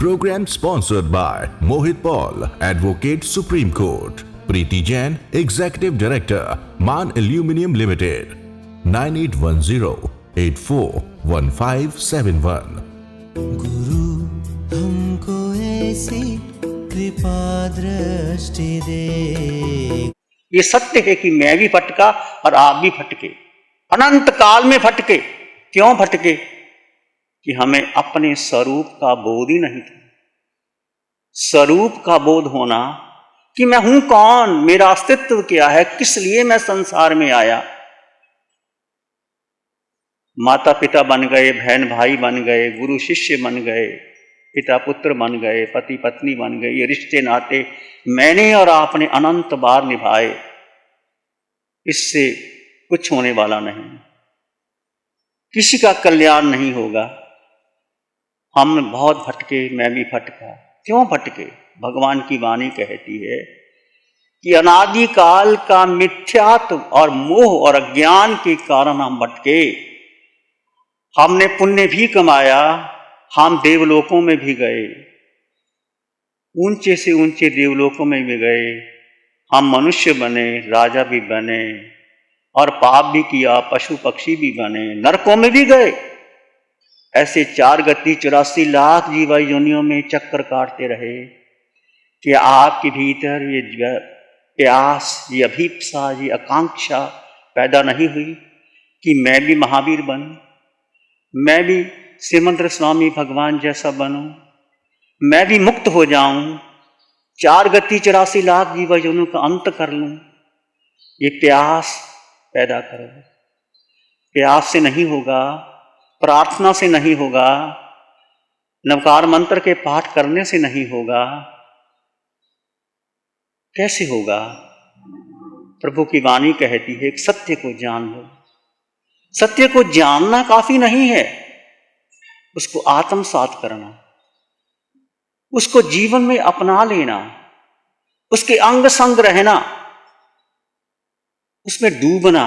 Program sponsored by Mohit Paul, Advocate Supreme Court. Preeti Jain, Executive Director, Man Aluminium Limited. 9810841571. गुरु हमको ऐसी कृपा दृष्टि दे। ये सत्य है कि मैं भी भटका और आप भी भटके, अनंत काल में भटके। क्यों भटके? कि हमें अपने स्वरूप का बोध ही नहीं था। स्वरूप का बोध होना कि मैं हूं कौन, मेरा अस्तित्व क्या है, किस लिए मैं संसार में आया। माता पिता बन गए, बहन भाई बन गए, गुरु शिष्य बन गए, पिता पुत्र बन गए, पति पत्नी बन गए। ये रिश्ते नाते मैंने और आपने अनंत बार निभाए। इससे कुछ होने वाला नहीं, किसी का कल्याण नहीं होगा। हम बहुत भटके, मैं भी भटका। क्यों भटके? भगवान की वाणी कहती है कि अनादि काल का मिथ्यात्व और मोह और अज्ञान के कारण हम भटके। हमने पुण्य भी कमाया, हम देवलोकों में भी गए, ऊंचे से ऊंचे देवलोकों में भी गए। हम मनुष्य बने, राजा भी बने, और पाप भी किया, पशु पक्षी भी बने, नरकों में भी गए। ऐसे 4 गति 84 लाख जीवा योनियों में चक्कर काटते रहे। कि आपके भीतर ये प्यास, ये अभीप्सा, ये आकांक्षा पैदा नहीं हुई कि मैं भी महावीर बनूं, मैं भी श्रीमंत स्वामी भगवान जैसा बनूं, मैं भी मुक्त हो जाऊं, 4 गति 84 लाख जीवा योनियों का अंत कर लूं। ये प्यास पैदा करो। प्यास से नहीं होगा, प्रार्थना से नहीं होगा, नवकार मंत्र के पाठ करने से नहीं होगा। कैसे होगा? प्रभु की वाणी कहती है, सत्य को जान लो। सत्य को जानना काफी नहीं है, उसको आत्मसात करना, उसको जीवन में अपना लेना, उसके अंग संग रहना, उसमें डूबना,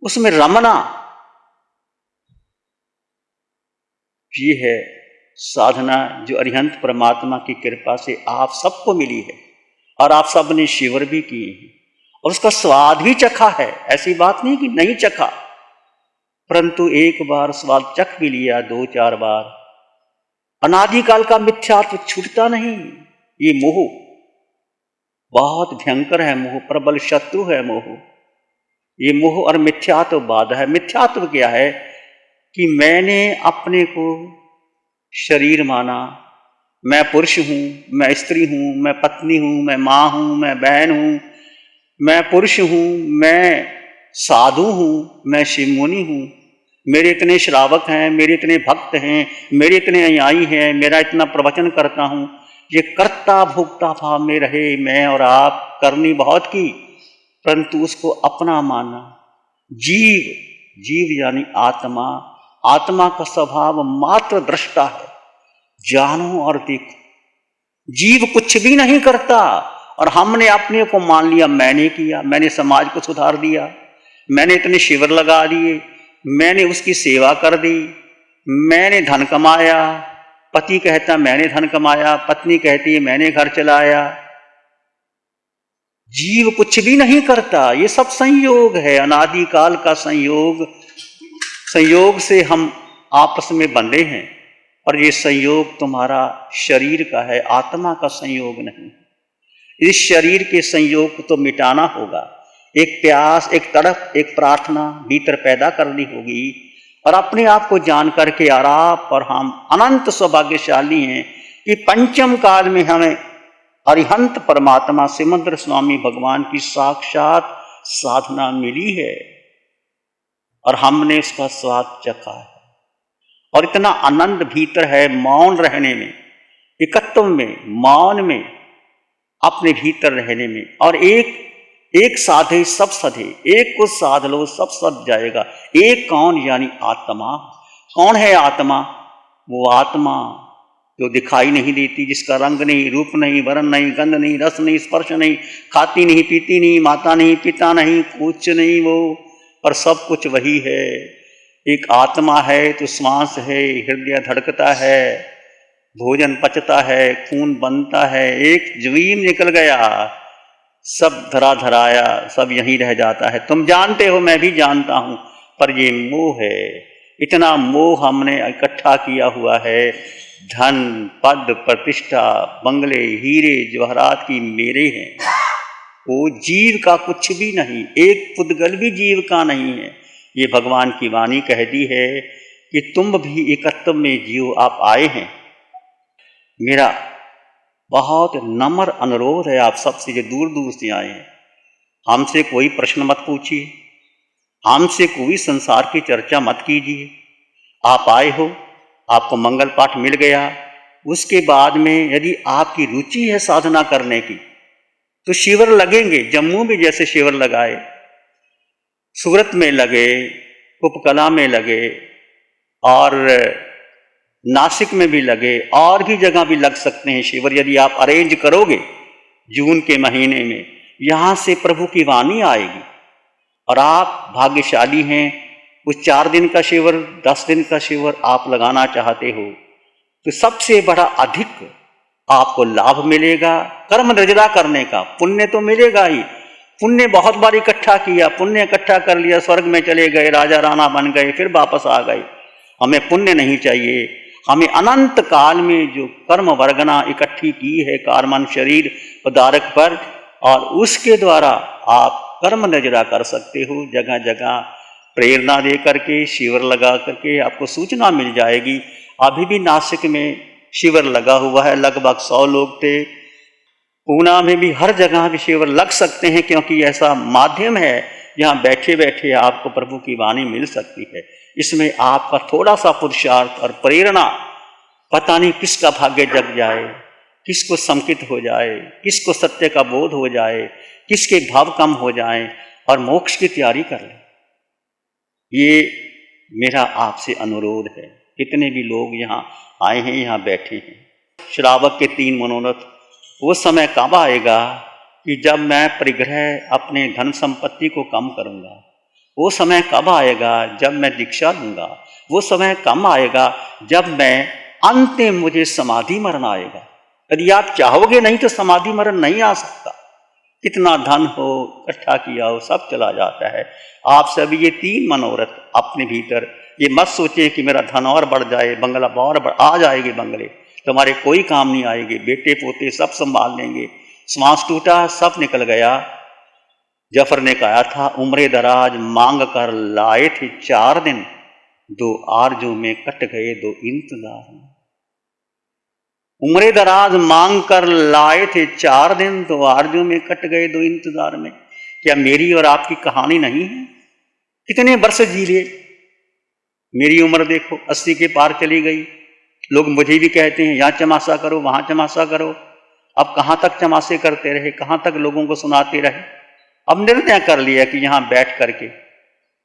उसमें रमना। ये है साधना जो अरिहंत परमात्मा की कृपा से आप सबको मिली है, और आप सब ने शिविर भी किए हैं, और उसका स्वाद भी चखा है। ऐसी बात नहीं कि नहीं चखा, परंतु एक बार स्वाद चख भी लिया, 2-4 बार। अनादिकाल का मिथ्यात्व छूटता नहीं। ये मोह बहुत भयंकर है, मोह प्रबल शत्रु है मोह। ये मोह और मिथ्यात्व बाधा है। मिथ्यात्व क्या है? कि मैंने अपने को शरीर माना, मैं पुरुष हूं, मैं स्त्री हूं, मैं पत्नी हूं, मैं मां हूं, मैं बहन हूं, मैं पुरुष हूं, मैं साधु हूं, मैं शिवमुनि हूं, मेरे इतने श्रावक हैं, मेरे इतने भक्त हैं, मेरे इतने अनुयायी हैं, मेरा इतना प्रवचन करता हूं। ये कर्ता भोक्ता भाव में रहे मैं और आप। करनी बहुत की, परंतु उसको अपना माना। जीव यानी आत्मा, आत्मा का स्वभाव मात्र दृष्टा है। जानो और देखो, जीव कुछ भी नहीं करता, और हमने अपने को मान लिया मैंने किया, मैंने समाज को सुधार दिया, मैंने इतने शिविर लगा दिए, मैंने उसकी सेवा कर दी, मैंने धन कमाया। पति कहता मैंने धन कमाया, पत्नी कहती है मैंने घर चलाया। जीव कुछ भी नहीं करता, ये सब संयोग है, अनादिकाल का संयोग। संयोग से हम आपस में बंधे हैं, और ये संयोग तुम्हारा शरीर का है, आत्मा का संयोग नहीं। इस शरीर के संयोग को तो मिटाना होगा। एक प्यास, एक तड़प, एक प्रार्थना भीतर पैदा करनी होगी, और अपने आप को जान करके आप और हम अनंत सौभाग्यशाली हैं कि पंचम काल में हमें अरिहंत परमात्मा श्रीमंत स्वामी भगवान की साक्षात साधना मिली है, और हमने उसका स्वाद चखा है। और इतना आनंद भीतर है मौन रहने में, एकत्व में, मौन में, अपने भीतर रहने में। और एक साधे सब सधे, एक को साध लो सब सध जाएगा। एक कौन? यानी आत्मा। कौन है आत्मा? वो आत्मा जो दिखाई नहीं देती, जिसका रंग नहीं, रूप नहीं, वर्ण नहीं, गंध नहीं, रस नहीं, स्पर्श नहीं, खाती नहीं, पीती नहीं, माता नहीं, पिता नहीं, कुछ नहीं वो, पर सब कुछ वही है। एक आत्मा है तो श्वास है, हृदय धड़कता है, भोजन पचता है, खून बनता है, एक जीव निकल गया, सब धरा धराया, सब यहीं रह जाता है। तुम जानते हो, मैं भी जानता हूं, पर ये मोह है, इतना मोह हमने इकट्ठा किया हुआ है। धन, पद, प्रतिष्ठा, बंगले, हीरे जवाहरात की मेरे हैं, वो जीव का कुछ भी नहीं, एक पुद्गल भी जीव का नहीं है। ये भगवान की वाणी कहती है कि तुम भी एकत्व में जियो, आप आए हैं। मेरा बहुत नम्र अनुरोध है आप सबसे जो दूर दूर से आए हैं, हमसे कोई प्रश्न मत पूछिए, हमसे कोई संसार की चर्चा मत कीजिए। आप आए हो, आपको मंगल पाठ मिल गया, उसके बाद में यदि आपकी रुचि है साधना करने की तो शिविर लगेंगे। जम्मू में जैसे शिविर लगाए, सूरत में लगे, उपकला में लगे, और नासिक में भी लगे, और भी जगह भी लग सकते हैं शिविर। यदि आप अरेंज करोगे जून के महीने में, यहाँ से प्रभु की वाणी आएगी और आप भाग्यशाली हैं। उस 4 दिन का शिविर, 10 दिन का शिविर आप लगाना चाहते हो तो सबसे बड़ा अधिक आपको लाभ मिलेगा कर्म रजदा करने का। पुण्य तो मिलेगा ही, पुण्य बहुत बार इकट्ठा किया, पुण्य इकट्ठा कर लिया, स्वर्ग में चले गए, राजा राणा बन गए, फिर वापस आ गए। हमें पुण्य नहीं चाहिए, हमें अनंत काल में जो कर्म वर्गना इकट्ठी की है कारमन शरीर पदार्थ पर, और उसके द्वारा आप कर्म नजरा कर सकते हो। जगह जगह प्रेरणा दे करके, शिविर लगा करके आपको सूचना मिल जाएगी। अभी भी नासिक में शिविर लगा हुआ है, लगभग 100 लोग थे। पूना में भी हर जगह भी शिविर लग सकते हैं, क्योंकि ऐसा माध्यम है जहाँ बैठे बैठे आपको प्रभु की वाणी मिल सकती है। इसमें आपका थोड़ा सा पुरुषार्थ और प्रेरणा, पता नहीं किसका भाग्य जग जाए, किसको संकित हो जाए, किसको सत्य का बोध हो जाए, किसके भाव कम हो जाए और मोक्ष की तैयारी कर ले। ये मेरा आपसे अनुरोध है। कितने भी लोग यहाँ आए हैं, यहाँ बैठे हैं। श्रावक के 3 मनोरथ, वो समय कब आएगा कि जब मैं परिग्रह अपने धन संपत्ति को कम करूँगा? वो समय कब आएगा जब मैं दीक्षा लूँगा? वो समय कब आएगा जब मैं अंतिम मुझे समाधि मरण आएगा? यदि आप चाहोगे नहीं तो समाधि मरण नहीं आ सकता। कितना धन हो, इकट्ठा किया हो, सब चला जाता है। आप सभी ये 3 मनोरथ अपने भीतर, ये मत सोचें कि मेरा धन और बढ़ जाए, बंगला और आ जाएगी, बंगले तुम्हारे कोई काम नहीं आएंगे, बेटे पोते सब संभाल लेंगे। श्वास टूटा, सब निकल गया। जफर ने कहा था, उम्र दराज मांग कर लाए थे 4 दिन, 2 आरजू में कट गए 2 इंतजार में। उम्र दराज मांग कर लाए थे 4 दिन, 2 आरजू में कट गए 2 इंतजार में। क्या मेरी और आपकी कहानी नहीं है? कितने वर्ष जी लिए, मेरी उम्र देखो 80 के पार चली गई। लोग मुझे भी कहते हैं यहाँ चमासा करो, वहां चमासा करो। अब कहाँ तक चमासे करते रहे, कहाँ तक लोगों को सुनाते रहे? अब निर्णय कर लिया कि यहाँ बैठ करके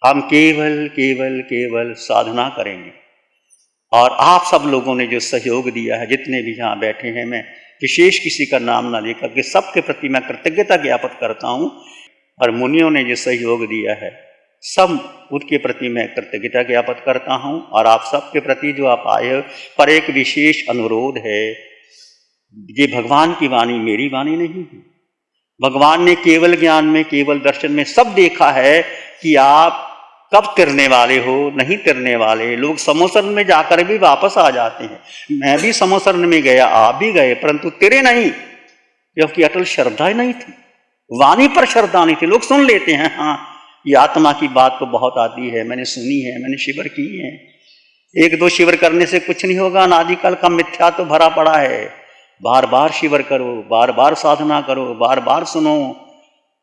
हम केवल केवल केवल साधना करेंगे। और आप सब लोगों ने जो सहयोग दिया है, जितने भी यहाँ बैठे हैं, मैं विशेष किसी का नाम ना लेकर के सबके प्रति मैं कृतज्ञता ज्ञापित करता हूँ। और मुनियों ने जो सहयोग दिया है, सब उसके प्रति मैं कृतज्ञता ज्ञापित करता हूँ। और आप सबके प्रति जो आप आए हो, पर एक विशेष अनुरोध है, ये भगवान की वाणी मेरी वाणी नहीं है। भगवान ने केवल ज्ञान में, केवल दर्शन में सब देखा है कि आप कब तिरने वाले हो, नहीं तिरने वाले। लोग समोसरन में जाकर भी वापस आ जाते हैं। मैं भी समोसरन में गया, आप भी गए, परंतु तिरे नहीं, क्योंकि अटल श्रद्धा ही नहीं थी, वाणी पर श्रद्धा नहीं थी। लोग सुन लेते हैं, हाँ ये आत्मा की बात तो बहुत आती है, मैंने सुनी है, मैंने शिविर की है। 1-2 शिविर करने से कुछ नहीं होगा। अनादिकाल का मिथ्या तो भरा पड़ा है। बार बार शिविर करो, बार बार साधना करो, बार बार सुनो।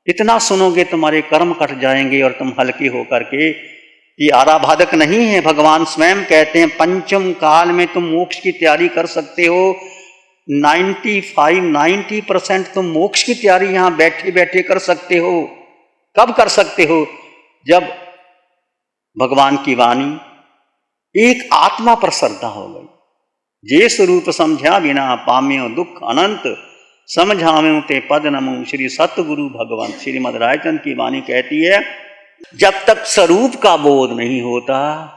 इतना सुनोगे तुम्हारे कर्म कट जाएंगे और तुम हल्के हो करके, ये आराभादक नहीं है। भगवान स्वयं कहते हैं, पंचम काल में तुम मोक्ष की तैयारी कर सकते हो। 90% तुम मोक्ष की तैयारी यहाँ बैठे बैठे कर सकते हो। कब कर सकते हो? जब भगवान की वाणी एक आत्मा पर श्रद्धा हो गई। जे स्वरूप समझा बिना पाम्यो दुख अनंत, समझाव्यों ते पद नमो श्री सतगुरु भगवान। श्रीमद् रायचंद की वाणी कहती है, जब तक स्वरूप का बोध नहीं होता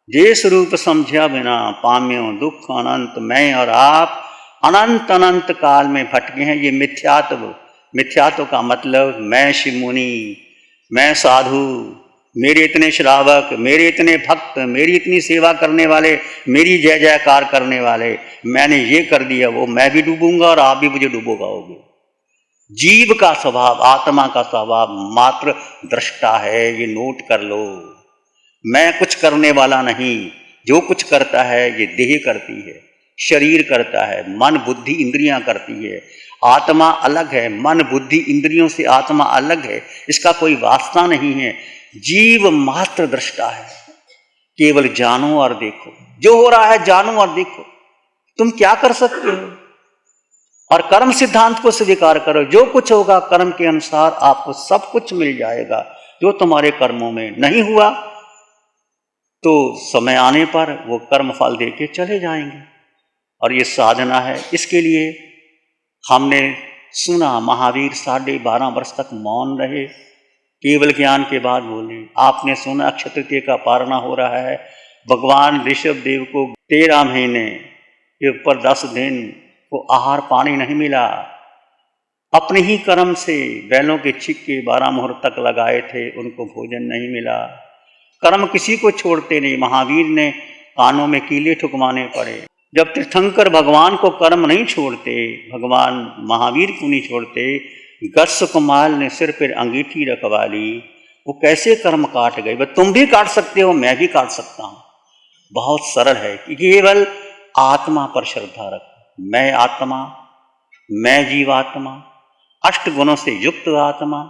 देश रूप समझा बिना पाम्यो दुख अनंत। मैं और आप अनंत अनंत काल में भटके हैं। ये मिथ्यात्व, मिथ्यात्व का मतलब मैं शिव मुनि, मैं साधु, मेरे इतने श्रावक, मेरे इतने भक्त, मेरी इतनी सेवा करने वाले, मेरी जय जयकार करने वाले, मैंने ये कर दिया, वो मैं भी डूबूंगा और आप भी मुझे डूबोगाओगे। जीव का स्वभाव, आत्मा का स्वभाव मात्र दृष्टा है, ये नोट कर लो। मैं कुछ करने वाला नहीं, जो कुछ करता है ये देह करती है, शरीर करता है, मन बुद्धि इंद्रियां करती है। आत्मा अलग है, मन बुद्धि इंद्रियों से आत्मा अलग है, इसका कोई वास्ता नहीं है। जीव मात्र दृष्टा है, केवल जानो और देखो, जो हो रहा है जानो और देखो, तुम क्या कर सकते हो। और कर्म सिद्धांत को स्वीकार करो, जो कुछ होगा कर्म के अनुसार आपको सब कुछ मिल जाएगा। जो तुम्हारे कर्मों में नहीं हुआ तो समय आने पर वो कर्म फल दे के चले जाएंगे। और ये साधना है। इसके लिए हमने सुना महावीर 12.5 वर्ष तक मौन रहे, केवल ज्ञान के बाद बोले। आपने सुना अक्षय तृतीया का पारना हो रहा है, भगवान ऋषभ देव को 13 महीने के ऊपर 10 दिन को आहार पानी नहीं मिला। अपने ही कर्म से बैलों के छिक्के 12 मुहूर्त तक लगाए थे, उनको भोजन नहीं मिला। कर्म किसी को छोड़ते नहीं, महावीर ने कानों में कीले ठुकवाने पड़े। जब तीर्थंकर भगवान को कर्म नहीं छोड़ते, भगवान महावीर को नहीं छोड़ते, गस्स कुमाल ने सिर पर अंगीठी रखवा ली, वो कैसे कर्म काट गए। वह तुम भी काट सकते हो, मैं भी काट सकता हूँ। बहुत सरल है कि केवल आत्मा पर श्रद्धा रखो। मैं आत्मा, मैं जीवात्मा, 8 गुणों से युक्त आत्मा,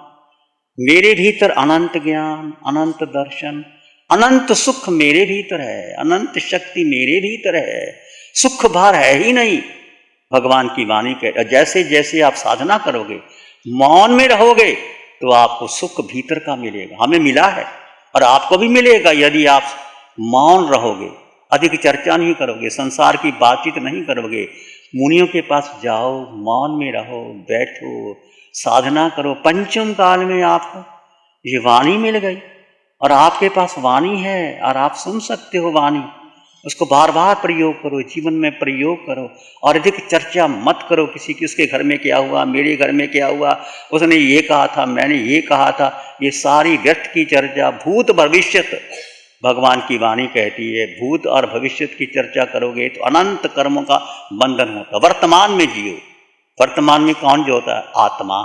मेरे भीतर अनंत ज्ञान, अनंत दर्शन, अनंत सुख मेरे भीतर है, अनंत शक्ति मेरे भीतर है। सुख भार है ही नहीं। भगवान की वाणी के जैसे जैसे आप साधना करोगे, मौन में रहोगे, तो आपको सुख भीतर का मिलेगा। हमें मिला है और आपको भी मिलेगा यदि आप मौन रहोगे, अधिक चर्चा नहीं करोगे, संसार की बातचीत नहीं करोगे। मुनियों के पास जाओ, मौन में रहो, बैठो, साधना करो। पंचम काल में आपको ये वाणी मिल गई और आपके पास वाणी है और आप सुन सकते हो वाणी। उसको बार बार प्रयोग करो, जीवन में प्रयोग करो। और अधिक चर्चा मत करो किसी की, उसके घर में क्या हुआ, मेरे घर में क्या हुआ, उसने ये कहा था, मैंने ये कहा था। ये सारी व्यर्थ की चर्चा, भूत भविष्यत, भगवान की वाणी कहती है, भूत और भविष्यत की चर्चा करोगे तो अनंत कर्मों का बंधन होता। वर्तमान में जियो। वर्तमान में कौन जो होता है? आत्मा।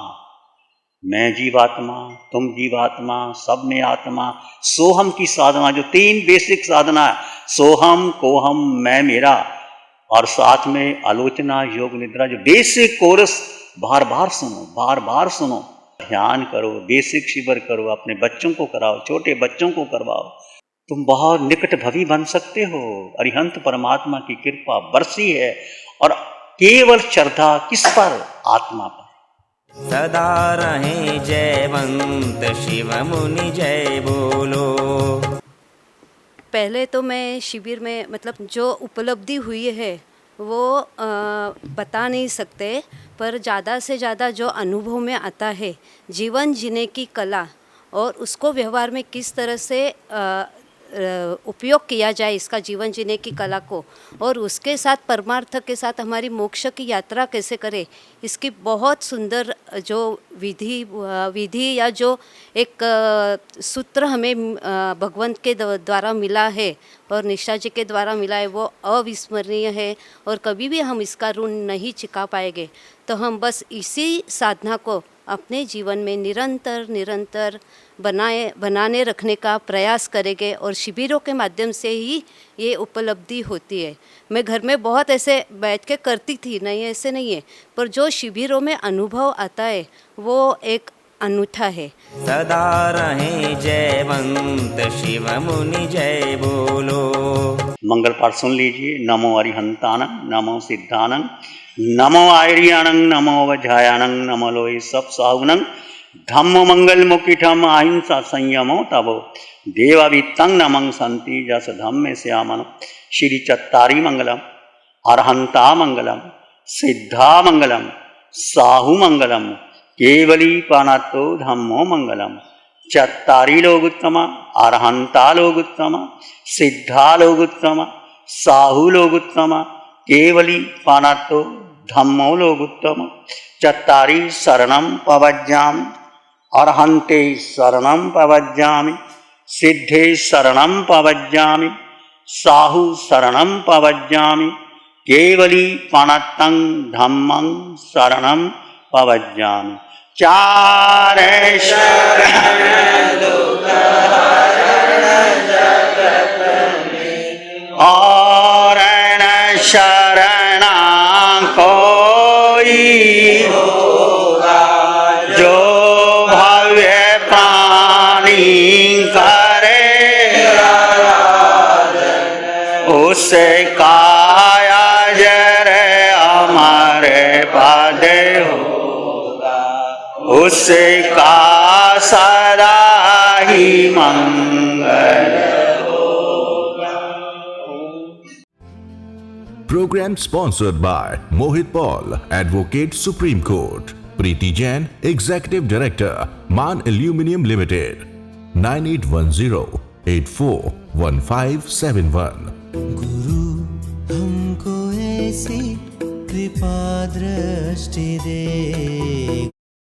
मैं जीवात्मा, तुम जीवात्मा, सब में आत्मा। सोहम की साधना, जो 3 बेसिक साधना है, सोहम, कोहम, मैं मेरा, और साथ में आलोचना, योग निद्रा, जो बेसिक कोर्स बार बार सुनो, बार बार सुनो। ध्यान करो, बेसिक शिविर करो, अपने बच्चों को कराओ, छोटे बच्चों को करवाओ। तुम बहुत निकट भवी बन सकते हो। अरिहंत परमात्मा की कृपा बरसी है। और केवल श्रद्धा किस पर? आत्मा पर। सदा रहे जयवंत शिव मुनि जय बोलो। पहले तो मैं शिविर में मतलब जो उपलब्धि हुई है वो बता नहीं सकते, पर ज़्यादा से ज़्यादा जो अनुभव में आता है जीवन जीने की कला और उसको व्यवहार में किस तरह से उपयोग किया जाए, इसका जीवन जीने की कला को, और उसके साथ परमार्थ के साथ हमारी मोक्ष की यात्रा कैसे करें, इसकी बहुत सुंदर जो विधि या जो एक सूत्र हमें भगवंत के द्वारा मिला है और निष्ठा जी के द्वारा मिला है, वो अविस्मरणीय है और कभी भी हम इसका ऋण नहीं चुका पाएंगे। तो हम बस इसी साधना को अपने जीवन में निरंतर बनाने रखने का प्रयास करेंगे और शिविरों के माध्यम से ही ये उपलब्धि होती है। मैं घर में बहुत ऐसे बैठ के करती थी, नहीं ऐसे नहीं है, पर जो शिविरों में अनुभव आता है वो एक अनूठा है। सदा रहे जयवंत शिव मुनि जय बोलो। मंगल पाठ सुन लीजिए। नमो अरिहंतानं, नमो सिद्धानं, नमो आयर्यानं, नमो वज्रायानं, नमो लोय सब साहुनं, धम्म मंगल मुकिठम अहिंसा संयमो तबो देवावित्तं नमं संति जस धम्मे श्यामन। श्री चत्तारी मंगलम, अरहंता मंगलम, सिद्धा मंगलम, साहु मंगलम, केवली पानातो धम्मो मंगलम, चत्तारीलोगुत्तम अरहंतालोगुत्तम सिद्धालोगुत्तम साहुलोगुत्तम केवली पानातो धम्मोलोगुत्तम चत्तारी शरणं पवज्जामि अरहन्ते शरणं पवज्जामि सिद्धे शरणं पवज्जामि साहु शरणं पवज्जामि केवली पाणत्तं धम्मं शरणं पवज्जामि चारे शरण और न शरणा कोई जो भव्य प्राणी करे उसे काया जरे हमारे पादे होगा उसे का सदा ही मंगल। Program sponsored by Mohit Paul, Advocate Supreme Court. Preeti Jain, Executive Director, Man Aluminium Limited. 9810841571. गुरु हमको ऐसी कृपा दृष्टि दे।